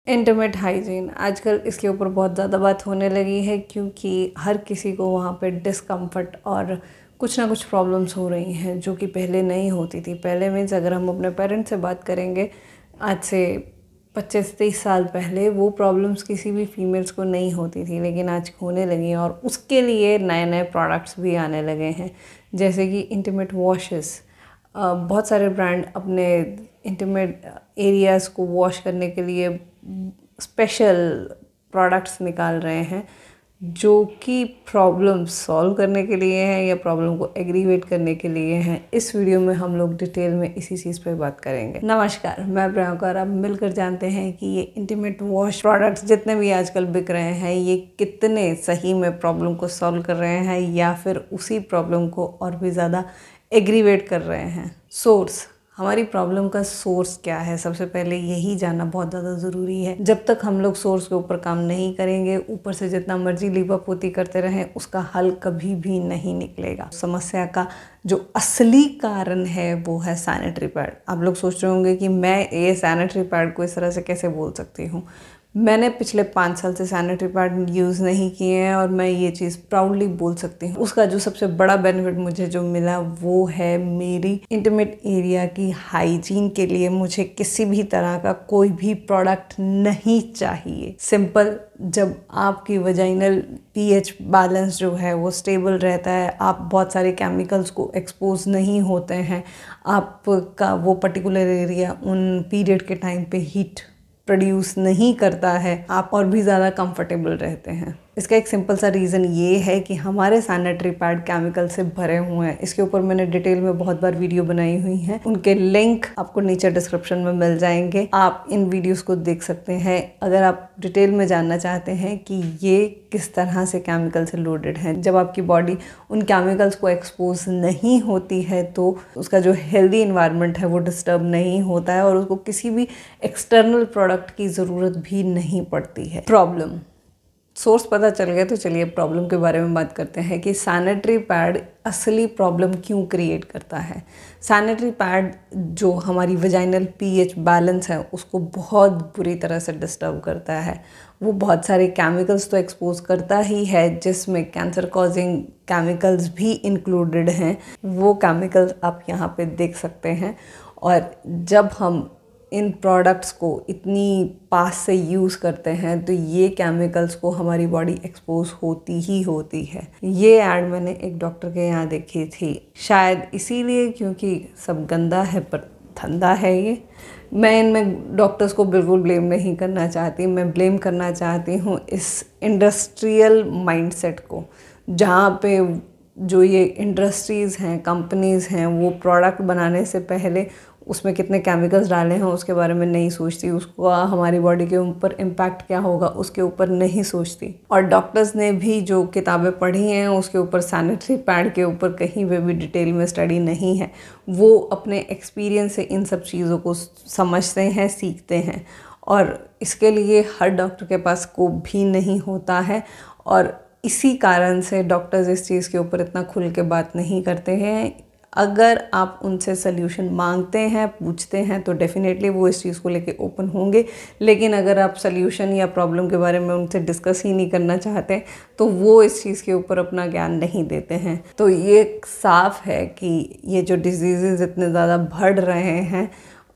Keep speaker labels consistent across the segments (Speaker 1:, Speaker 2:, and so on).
Speaker 1: Intimate hygiene आजकल इसके ऊपर बहुत ज़्यादा बात होने लगी है क्योंकि हर किसी को वहाँ पे डिस्कम्फर्ट और कुछ ना कुछ प्रॉब्लम्स हो रही हैं जो कि पहले नहीं होती थी। पहले मीन्स अगर हम अपने पेरेंट्स से बात करेंगे आज से 25-30 साल पहले वो प्रॉब्लम्स किसी भी फीमेल्स को नहीं होती थी, लेकिन आज होने लगी हैं और उसके लिए नए नए प्रोडक्ट्स भी आने लगे हैं जैसे कि इंटीमेट वॉशेस। बहुत सारे ब्रांड अपने इंटीमेट एरियाज़ को वॉश करने के लिए स्पेशल प्रोडक्ट्स निकाल रहे हैं जो कि प्रॉब्लम सॉल्व करने के लिए हैं या प्रॉब्लम को एग्रीवेट करने के लिए हैं। इस वीडियो में हम लोग डिटेल में इसी चीज़ पे बात करेंगे। नमस्कार, मैं प्रियंका और आप मिलकर जानते हैं कि ये इंटीमेट वॉश प्रोडक्ट्स जितने भी आजकल बिक रहे हैं ये कितने सही में प्रॉब्लम को सॉल्व कर रहे हैं या फिर उसी प्रॉब्लम को और भी ज़्यादा एग्रीवेट कर रहे हैं। सोर्स, हमारी प्रॉब्लम का सोर्स क्या है, सबसे पहले यही जानना बहुत ज़्यादा ज़रूरी है। जब तक हम लोग सोर्स के ऊपर काम नहीं करेंगे, ऊपर से जितना मर्जी लीपापोती करते रहें, उसका हल कभी भी नहीं निकलेगा। समस्या का जो असली कारण है वो है सैनिटरी पैड। आप लोग सोच रहे होंगे कि मैं ये सैनिटरी पैड को इस तरह से कैसे बोल सकती हूँ। मैंने पिछले 5 साल से सैनिटरी पैड यूज़ नहीं किए हैं और मैं ये चीज़ प्राउडली बोल सकती हूँ। उसका जो सबसे बड़ा बेनिफिट मुझे जो मिला वो है मेरी इंटीमेट एरिया की हाइजीन के लिए मुझे किसी भी तरह का कोई भी प्रोडक्ट नहीं चाहिए। सिंपल, जब आपकी वजाइनल पीएच बैलेंस जो है वो स्टेबल रहता है, आप बहुत सारे केमिकल्स को एक्सपोज नहीं होते हैं, आपका वो पर्टिकुलर एरिया उन पीरियड के टाइम पे हीट प्रोड्यूस नहीं करता है, आप और भी ज़्यादा कंफर्टेबल रहते हैं। इसका एक सिंपल सा रीज़न ये है कि हमारे सैनिटरी पैड केमिकल से भरे हुए हैं। इसके ऊपर मैंने डिटेल में बहुत बार वीडियो बनाई हुई हैं, उनके लिंक आपको नीचे डिस्क्रिप्शन में मिल जाएंगे। आप इन वीडियोस को देख सकते हैं अगर आप डिटेल में जानना चाहते हैं कि ये किस तरह से केमिकल से लोडेड हैं। जब आपकी बॉडी उन केमिकल्स को एक्सपोज नहीं होती है तो उसका जो हेल्दी इन्वायरमेंट है वो डिस्टर्ब नहीं होता है और उसको किसी भी एक्सटर्नल प्रोडक्ट की ज़रूरत भी नहीं पड़ती है। प्रॉब्लम सोर्स पता चल गया तो चलिए प्रॉब्लम के बारे में बात करते हैं कि सैनिटरी पैड असली प्रॉब्लम क्यों क्रिएट करता है। सैनिटरी पैड जो हमारी वजाइनल पीएच बैलेंस है उसको बहुत बुरी तरह से डिस्टर्ब करता है। वो बहुत सारे केमिकल्स तो एक्सपोज करता ही है जिसमें कैंसर कॉजिंग केमिकल्स भी इंक्लूडेड हैं। वो केमिकल्स आप यहाँ पे देख सकते हैं और जब हम इन प्रोडक्ट्स को इतनी पास से यूज़ करते हैं तो ये केमिकल्स को हमारी बॉडी एक्सपोज होती ही होती है। ये ऐड मैंने एक डॉक्टर के यहाँ देखी थी, शायद इसीलिए क्योंकि सब गंदा है पर धंधा है ये। मैं इनमें डॉक्टर्स को बिल्कुल ब्लेम नहीं करना चाहती, मैं ब्लेम करना चाहती हूँ इस इंडस्ट्रियल माइंडसेट को, जहाँ पे जो ये इंडस्ट्रीज़ हैं, कंपनीज़ हैं, वो प्रोडक्ट बनाने से पहले उसमें कितने केमिकल्स डाले हैं उसके बारे में नहीं सोचती, उसको हमारी बॉडी के ऊपर इम्पैक्ट क्या होगा उसके ऊपर नहीं सोचती। और डॉक्टर्स ने भी जो किताबें पढ़ी हैं उसके ऊपर सैनिटरी पैड के ऊपर कहीं पे भी डिटेल में स्टडी नहीं है। वो अपने एक्सपीरियंस से इन सब चीज़ों को समझते हैं, सीखते हैं और इसके लिए हर डॉक्टर के पास स्कोप भी नहीं होता है और इसी कारण से डॉक्टर्स इस चीज़ के ऊपर इतना खुल के बात नहीं करते हैं। अगर आप उनसे सल्यूशन मांगते हैं, पूछते हैं तो डेफिनेटली वो इस चीज़ को लेके ओपन होंगे, लेकिन अगर आप सल्यूशन या प्रॉब्लम के बारे में उनसे डिस्कस ही नहीं करना चाहते तो वो इस चीज़ के ऊपर अपना ज्ञान नहीं देते हैं। तो ये साफ है कि ये जो डिजीज़ इतने ज़्यादा बढ़ रहे हैं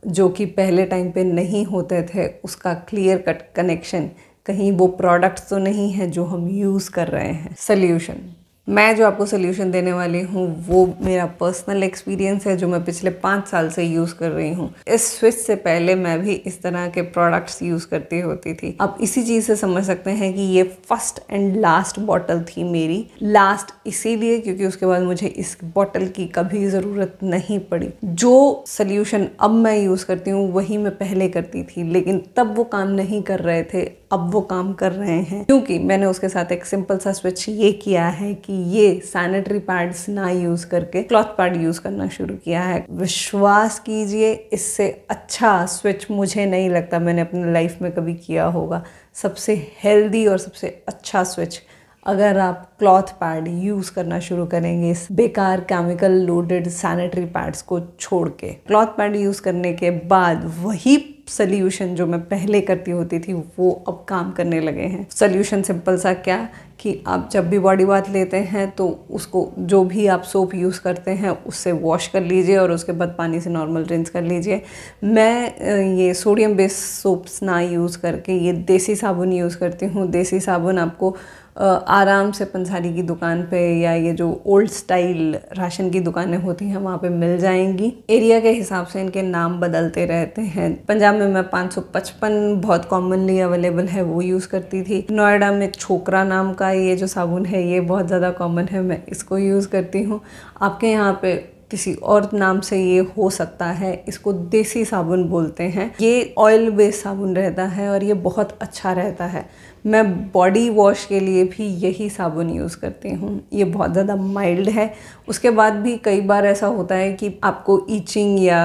Speaker 1: जो कि पहले टाइम पे नहीं होते थे, उसका क्लियर कट कनेक्शन कहीं वो प्रोडक्ट्स तो नहीं है जो हम यूज़ कर रहे हैं। सल्यूशन, मैं जो आपको सल्यूशन देने वाली हूँ वो मेरा पर्सनल एक्सपीरियंस है जो मैं पिछले 5 साल से यूज़ कर रही हूँ। इस स्विच से पहले मैं भी इस तरह के प्रोडक्ट्स यूज़ करती होती थी। आप इसी चीज़ से समझ सकते हैं कि ये फर्स्ट एंड लास्ट बॉटल थी मेरी। लास्ट इसीलिए क्योंकि उसके बाद मुझे इस बॉटल की कभी ज़रूरत नहीं पड़ी। जो सल्यूशन अब मैं यूज़ करती हूँ वही मैं पहले करती थी, लेकिन तब वो काम नहीं कर रहे थे, अब वो काम कर रहे हैं क्योंकि मैंने उसके साथ एक सिंपल सा स्विच ये किया है कि ये सैनिटरी पैड्स ना यूज़ करके क्लॉथ पैड यूज़ करना शुरू किया है। विश्वास कीजिए, इससे अच्छा स्विच मुझे नहीं लगता मैंने अपनी लाइफ में कभी किया होगा। सबसे हेल्दी और सबसे अच्छा स्विच अगर आप क्लॉथ पैड यूज़ करना शुरू करेंगे इस बेकार केमिकल लोडेड सैनिटरी पैड्स को छोड़ के। क्लॉथ पैड यूज़ करने के बाद वही सॉल्यूशन जो मैं पहले करती होती थी वो अब काम करने लगे हैं। सॉल्यूशन सिंपल सा क्या कि आप जब भी बॉडी बाथ लेते हैं तो उसको जो भी आप सोप यूज़ करते हैं उससे वॉश कर लीजिए और उसके बाद पानी से नॉर्मल रिंस कर लीजिए। मैं ये सोडियम बेस्ड सोप्स ना यूज़ करके ये देसी साबुन यूज़ करती हूँ। देसी साबुन आपको आराम से पंसारी की दुकान पे या ये जो ओल्ड स्टाइल राशन की दुकानें होती हैं वहाँ पे मिल जाएंगी। एरिया के हिसाब से इनके नाम बदलते रहते हैं। पंजाब में मैं 555 बहुत कॉमनली अवेलेबल है वो यूज़ करती थी। नोएडा में छोकरा नाम का ये जो साबुन है ये बहुत ज़्यादा कॉमन है, मैं इसको यूज़ करती हूँ। आपके यहाँ पे किसी और नाम से ये हो सकता है, इसको देसी साबुन बोलते हैं। ये ऑयल बेस्ड साबुन रहता है और ये बहुत अच्छा रहता है। मैं बॉडी वॉश के लिए भी यही साबुन यूज़ करती हूँ। ये बहुत ज़्यादा माइल्ड है। उसके बाद भी कई बार ऐसा होता है कि आपको ईचिंग या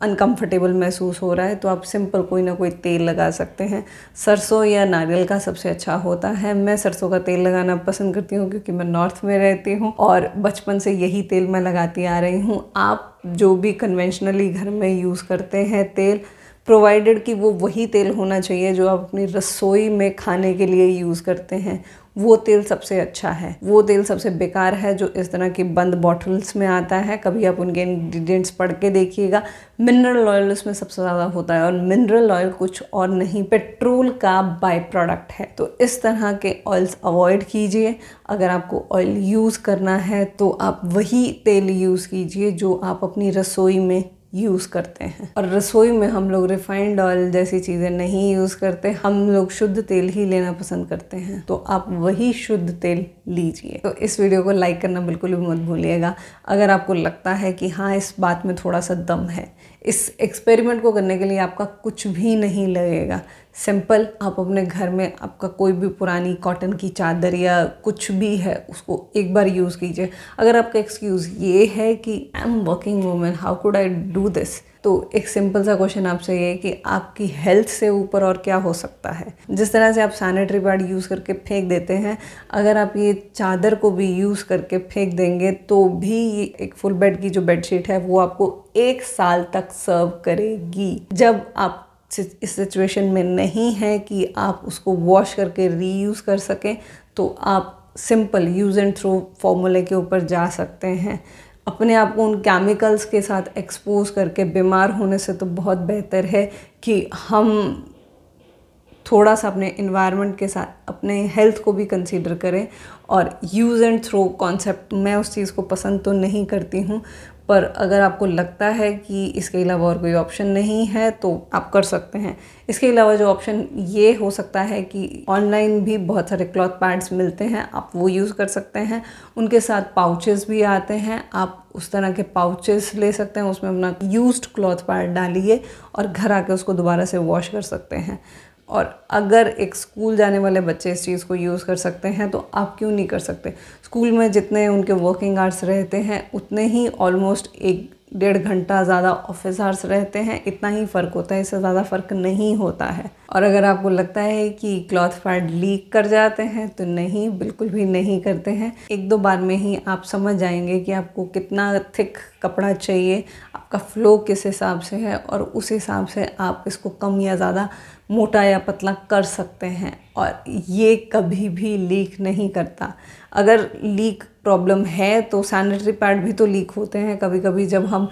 Speaker 1: अनकंफर्टेबल महसूस हो रहा है तो आप सिंपल कोई ना कोई तेल लगा सकते हैं। सरसों या नारियल का सबसे अच्छा होता है। मैं सरसों का तेल लगाना पसंद करती हूँ क्योंकि मैं नॉर्थ में रहती हूँ और बचपन से यही तेल मैं लगाती आ रही हूँ। आप जो भी कन्वेंशनली घर में यूज़ करते हैं तेल, प्रोवाइडेड कि वो वही तेल होना चाहिए जो आप अपनी रसोई में खाने के लिए यूज़ करते हैं, वो तेल सबसे अच्छा है। वो तेल सबसे बेकार है जो इस तरह की बंद बॉटल्स में आता है। कभी आप उनके इंग्रेडिएंट्स पढ़ के देखिएगा। मिनरल ऑयल उसमें सबसे ज़्यादा होता है और मिनरल ऑयल कुछ और नहीं, पेट्रोल का बाय प्रोडक्ट है। तो इस तरह के ऑयल्स अवॉइड कीजिए। अगर आपको ऑयल यूज़ करना है तो आप वही तेल यूज़ कीजिए जो आप अपनी रसोई में यूज़ करते हैं। और रसोई में हम लोग रिफाइंड ऑयल जैसी चीज़ें नहीं यूज़ करते, हम लोग शुद्ध तेल ही लेना पसंद करते हैं। तो आप वही शुद्ध तेल लीजिए। तो इस वीडियो को लाइक करना बिल्कुल भी मत भूलिएगा। अगर आपको लगता है कि हाँ इस बात में थोड़ा सा दम है, इस एक्सपेरिमेंट को करने के लिए आपका कुछ भी नहीं लगेगा। सिंपल, आप अपने घर में आपका कोई भी पुरानी कॉटन की चादर या कुछ भी है उसको एक बार यूज़ कीजिए। अगर आपका एक्सक्यूज़ ये है कि I am working women, how could I do this, तो एक सिंपल सा क्वेश्चन आपसे ये है कि आपकी हेल्थ से ऊपर और क्या हो सकता है। जिस तरह से आप सैनिटरी पैड यूज़ करके फेंक देते हैं, अगर आप ये चादर को भी यूज़ करके फेंक देंगे तो भी एक फुल बेड की जो बेडशीट है वो आपको 1 साल तक सर्व करेगी। जब आप इस सिचुएशन में नहीं है कि आप उसको वॉश करके रीयूज़ कर सकें तो आप सिंपल यूज़ एंड थ्रो फॉर्मूले के ऊपर जा सकते हैं। अपने आप को उन केमिकल्स के साथ एक्सपोज करके बीमार होने से तो बहुत बेहतर है कि हम थोड़ा सा अपने इन्वायरमेंट के साथ अपने हेल्थ को भी कंसीडर करें। और यूज़ एंड थ्रो कॉन्सेप्ट, मैं उस चीज़ को पसंद तो नहीं करती हूँ, पर अगर आपको लगता है कि इसके अलावा और कोई ऑप्शन नहीं है तो आप कर सकते हैं। इसके अलावा जो ऑप्शन ये हो सकता है कि ऑनलाइन भी बहुत सारे क्लॉथ पैड्स मिलते हैं, आप वो यूज़ कर सकते हैं। उनके साथ पाउचेस भी आते हैं, आप उस तरह के पाउचेस ले सकते हैं, उसमें अपना यूज्ड क्लॉथ पैड डालिए और घर आके उसको दोबारा से वॉश कर सकते हैं। और अगर एक स्कूल जाने वाले बच्चे इस चीज़ को यूज़ कर सकते हैं तो आप क्यों नहीं कर सकते। स्कूल में जितने उनके वर्किंग आवर्स रहते हैं उतने ही ऑलमोस्ट 1-1.5 घंटा ज़्यादा ऑफिस आवर्स रहते हैं, इतना ही फ़र्क होता है, इससे ज़्यादा फ़र्क नहीं होता है। और अगर आपको लगता है कि क्लॉथ पैड लीक कर जाते हैं तो नहीं, बिल्कुल भी नहीं करते हैं। 1-2 बार में ही आप समझ जाएंगे कि आपको कितना थिक कपड़ा चाहिए, आपका फ्लो किस हिसाब से है और उस हिसाब से आप इसको कम या ज़्यादा मोटा या पतला कर सकते हैं। और ये कभी भी लीक नहीं करता। अगर लीक प्रॉब्लम है तो सैनिटरी पैड भी तो लीक होते हैं कभी कभी, जब हम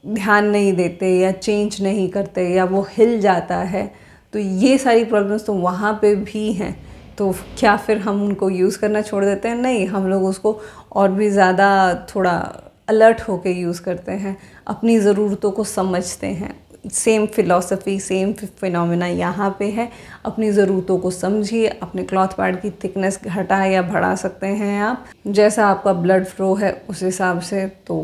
Speaker 1: ध्यान नहीं देते या चेंज नहीं करते या वो हिल जाता है, तो ये सारी प्रॉब्लम्स तो वहाँ पे भी हैं। तो क्या फिर हम उनको यूज़ करना छोड़ देते हैं? नहीं, हम लोग उसको और भी ज़्यादा थोड़ा अलर्ट होके यूज़ करते हैं, अपनी ज़रूरतों को समझते हैं। सेम फ़िलॉसफी, सेम फिनोमेना यहाँ पे है। अपनी ज़रूरतों को समझिए। अपने क्लॉथ पैड की थिकनेस घटा या बढ़ा सकते हैं आप, जैसा आपका ब्लड फ्लो है उस हिसाब से। तो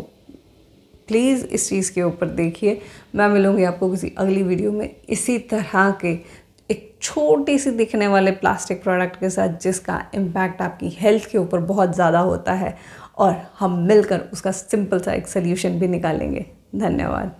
Speaker 1: प्लीज़ इस चीज़ के ऊपर देखिए। मैं मिलूँगी आपको किसी अगली वीडियो में इसी तरह के एक छोटी सी दिखने वाले प्लास्टिक प्रोडक्ट के साथ जिसका इम्पैक्ट आपकी हेल्थ के ऊपर बहुत ज़्यादा होता है, और हम मिलकर उसका सिंपल सा एक सल्यूशन भी निकालेंगे। धन्यवाद।